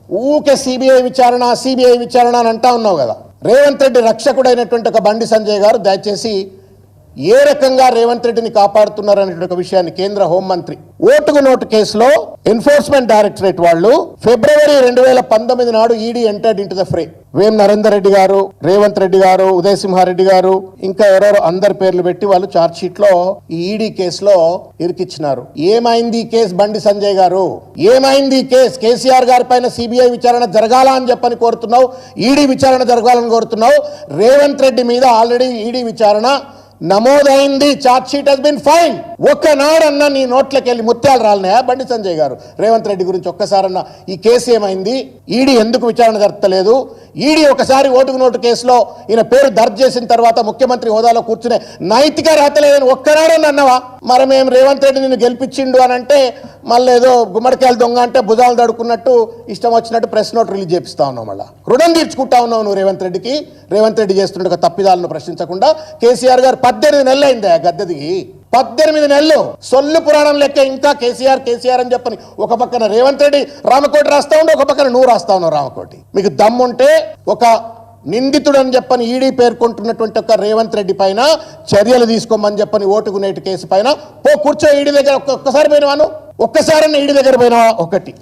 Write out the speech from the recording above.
ఊకే సిబిఐ విచారణ అని అంటా ఉన్నావు కదా. రేవంత్ రెడ్డి రక్షకుడైనటువంటి ఒక బండి సంజయ్ గారు దయచేసి ఏ రకంగా రేవంత్ రెడ్డిని కాపాడుతున్నారనే ఒక విషయాన్ని కేంద్ర హోంమంత్రి ఓటుకు నోటు కేసులో ఎన్ఫోర్స్మెంట్ డైరెక్టరేట్ వాళ్ళు ఫిబ్రవరి 2019 నాడు ED entered into the fray. Vem Narender Reddy గారు, రేవంత్ రెడ్డి గారు, ఉదయ్ సింహారెడ్డి గారు, ఇంకా ఎవరెవరో అందరి పేర్లు పెట్టి వాళ్ళు ఛార్జ్ షీట్ లో ఈ ఈడీ కేసులో ఇరికిచ్చినారు. ఏమైంది ఈ కేసు బండి సంజయ్ గారు? ఏమైంది ఈ కేసు? కేసీఆర్ గారి పైన సిబిఐ విచారణ జరగాల అని చెప్పని కోరుతున్నావు, ఈడీ విచారణ జరగాలని కోరుతున్నావు. రేవంత్ రెడ్డి మీద ఆల్రెడీ ఈడీ విచారణ నమోదైంది. Charge sheet has been file. ఒక్కనాడన్నా నీ నోట్లకి వెళ్ళి ముత్యాలు రాలనాయా బండి సంజయ్ గారు? రేవంత్ రెడ్డి గురించి ఒక్కసారన్నా ఈ కేసు ఏమైంది, ఈడీ ఎందుకు విచారణ జరపలేదు? ఈడీ ఒకసారి ఓటుకు నోటు కేసులో ఈయన పేరు దర్జ్ చేసిన తర్వాత ముఖ్యమంత్రి హోదాలో కూర్చునే నైతిక అర్హత లేదని ఒక్కనాడని అన్నవా? మరి మేము రేవంత్ రెడ్డి నిన్ను గెలిపించిండు అని అంటే మళ్ళీ ఏదో గుమ్మడికాయలు దొంగ అంటే భుజాలు దడుకున్నట్టు ఇష్టం వచ్చినట్టు ప్రెస్ నోట్ రిలీజ్ చేపిస్తా ఉన్నావు. మళ్ళీ రుణం తీర్చుకుంటా ఉన్నావు నువ్వు రేవంత్ రెడ్డికి. రేవంత్ రెడ్డి చేస్తున్న ఒక తప్పిదాలను ప్రశ్నించకుండా కేసీఆర్ గారు 18 నెలలు అయిందా గద్దెదిగి? 18 నెలలు సొల్లు పురాణం లెక్క ఇంకా కేసీఆర్ అని చెప్పని ఒక పక్కన రేవంత్ రెడ్డి రామకోటి రాస్తా ఉండే, ఒక పక్కన నువ్వు రాస్తా ఉన్నావు రామకోటి. మీకు దమ్ముంటే ఒక నిందితుడు అని చెప్పని ఈడీ పేర్కొంటున్నటువంటి ఒక రేవంత్ రెడ్డి పైన చర్యలు తీసుకోమని చెప్పని ఓటుకు నేటి కేసు పైన కూర్చో ఈడీ దగ్గర. ఒక్కసారి పోయినవాను, ఒక్కసారన్నా ఈడీ దగ్గర పోయినవా? ఒకటి